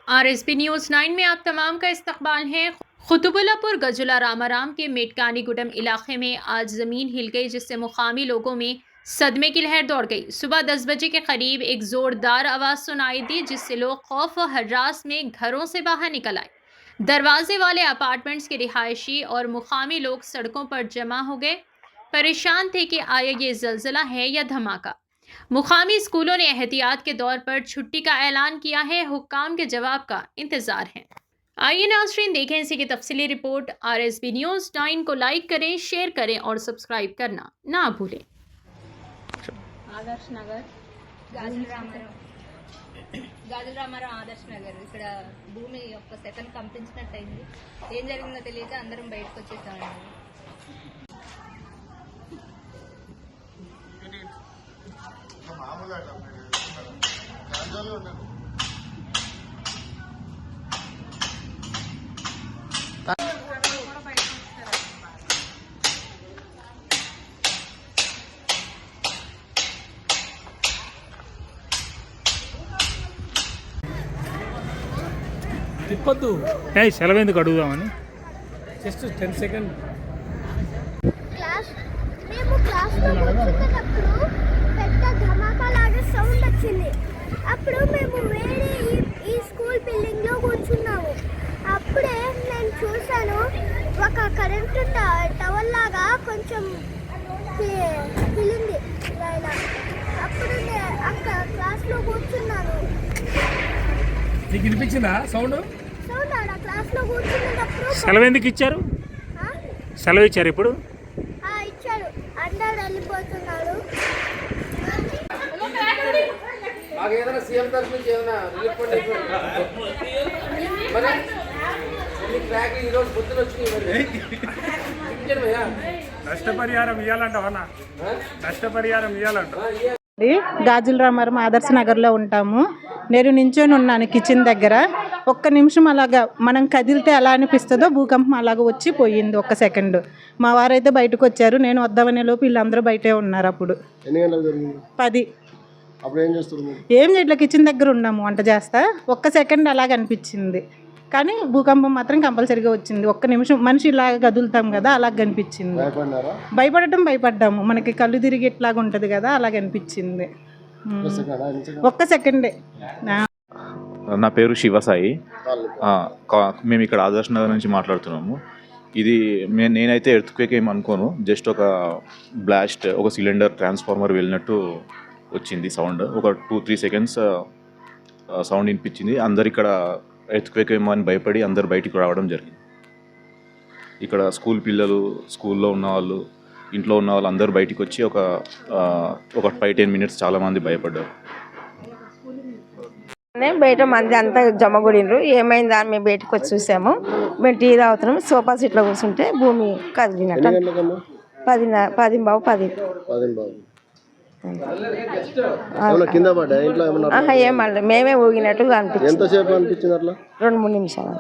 RSB news 9 में आप तमाम का इस्तकबाल है। खुतबुल्लापुर गजुला रामाराम के मेटकानी गुडम इलाके में आज ज़मीन हिल गई, जिससे मुकामी लोगों में सदमे की लहर दौड़ गई। सुबह 10 बजे के करीब एक ज़ोरदार आवाज़ सुनाई दी, जिससे लोग खौफ व हर्रास में घरों से बाहर निकल आए। दरवाजे वाले अपार्टमेंट्स के रिहायशी और मुकामी लोग सड़कों पर जमा हो गए, परेशान थे कि आया ये ज़लज़ला है या धमाका। मुकामी स्कूलों ने एहतियात के तौर पर छुट्टी का ऐलान किया है। हुक्काम के जवाब का इंतजार है। आइए नाज़रीन, देखें इसी की तफसीली रिपोर्ट। RSB न्यूज़ 9 को लाइक करें, शेयर करें और सब्सक्राइब करना ना भूलें। ఆదర్శ్ నగర్ గాజుల రామారావు ఆదర్శ్ నగర్ ఇక్కడ భూమి ఒక సెకండ్ కంపించినట్టు అయింది. ఏం జరిగిందో తెలియక అందరం బయటకు వచ్చేసామండి. తిప్పొద్దు సెలవు ఎందుకు అడుగుదామని జస్ట్ 10 సెకండ్. మేము క్లాస్లో కూర్చున్నప్పుడు పెద్ద ధమాకా లాగా సౌండ్ వచ్చింది. అప్పుడు మేము వేరే ఈ స్కూల్ బిల్డింగ్లో కూర్చున్నాము. అప్పుడే నేను చూశాను ఒక కరెంటు టవర్ లాగా కొంచెం పిలింది. అప్పుడు అక్కడ క్లాస్లో కూర్చున్నాను. నీకు వినిపించిందా సౌండ్? సౌండ్ ఆడ క్లాస్లో కూర్చున్నప్పుడు. సెలవు ఎందుకు ఇచ్చారు? సెలవు ఇచ్చారు ఇప్పుడు? ఇచ్చారు. అందరు వెళ్ళిపోతున్నారు. నష్టపరిహారం ఇవ్వాలంటావా? నష్టపరిహారం ఇవ్వాలంట. గాజుల రామారం ఆదర్శ నగర్లో ఉంటాము. నేను నించొని ఉన్నాను కిచెన్ దగ్గర. ఒక్క నిమిషం అలాగా మనం కదిలితే ఎలా అనిపిస్తుందో భూకంపం అలాగా వచ్చి పోయింది. ఒక్క సెకండ్. మా వారైతే బయటకు వచ్చారు. నేను వద్దామనే లోపు వీళ్ళందరూ బయటే ఉన్నారు. అప్పుడు 10. ఏం చేయట్లే, కిచెన్ దగ్గర ఉన్నాము వంట చేస్తా. ఒక్క సెకండ్ అలాగ అనిపించింది, కానీ భూకంపం మాత్రం కంపల్సరీగా వచ్చింది. ఒక్క నిమిషం మనిషి ఇలాగ కదులుతాం కదా, అలాగ అనిపించింది. భయపడ్డాము. మనకి కళ్ళు తిరిగి ఇట్లాగా ఉంటుంది కదా, అలాగ అనిపించింది. ఒక్క సెకండే. నా పేరు శివసాయి. మేము ఇక్కడ ఆదర్శ్ నగర్ నుంచి మాట్లాడుతున్నాము. ఇది నేనైతే ఎర్త్క్వేక్ ఏం అనుకోను. జస్ట్ ఒక బ్లాస్ట్, ఒక సిలిండర్ ట్రాన్స్ఫార్మర్ వెళ్ళినట్టు వచ్చింది సౌండ్. ఒక 2-3 సెకండ్స్ సౌండ్ వినిపించింది. అందరు ఇక్కడ ఎర్త్క్వేక్ ఏమో అని భయపడి అందరు బయటికి రావడం జరిగింది. ఇక్కడ స్కూల్ పిల్లలు, స్కూల్లో ఉన్న వాళ్ళు, ఇంట్లో ఉన్న వాళ్ళు అందరూ బయటికి వచ్చి ఒక 5-10 మినిట్స్ చాలామంది భయపడ్డారు. బయట మంది అంతా జమగూడినరు. ఏమైందా అని మేము బయటకు వచ్చి చూసాము. మేము టీ తాగుతున్నాము. సోఫా సీట్లో కూర్చుంటే భూమి కదిలినట్టు. 10:10. ఏం మళ్ళీ మేమే ఊగినట్టుగా అనిపించింది. 2-3 నిమిషాలు.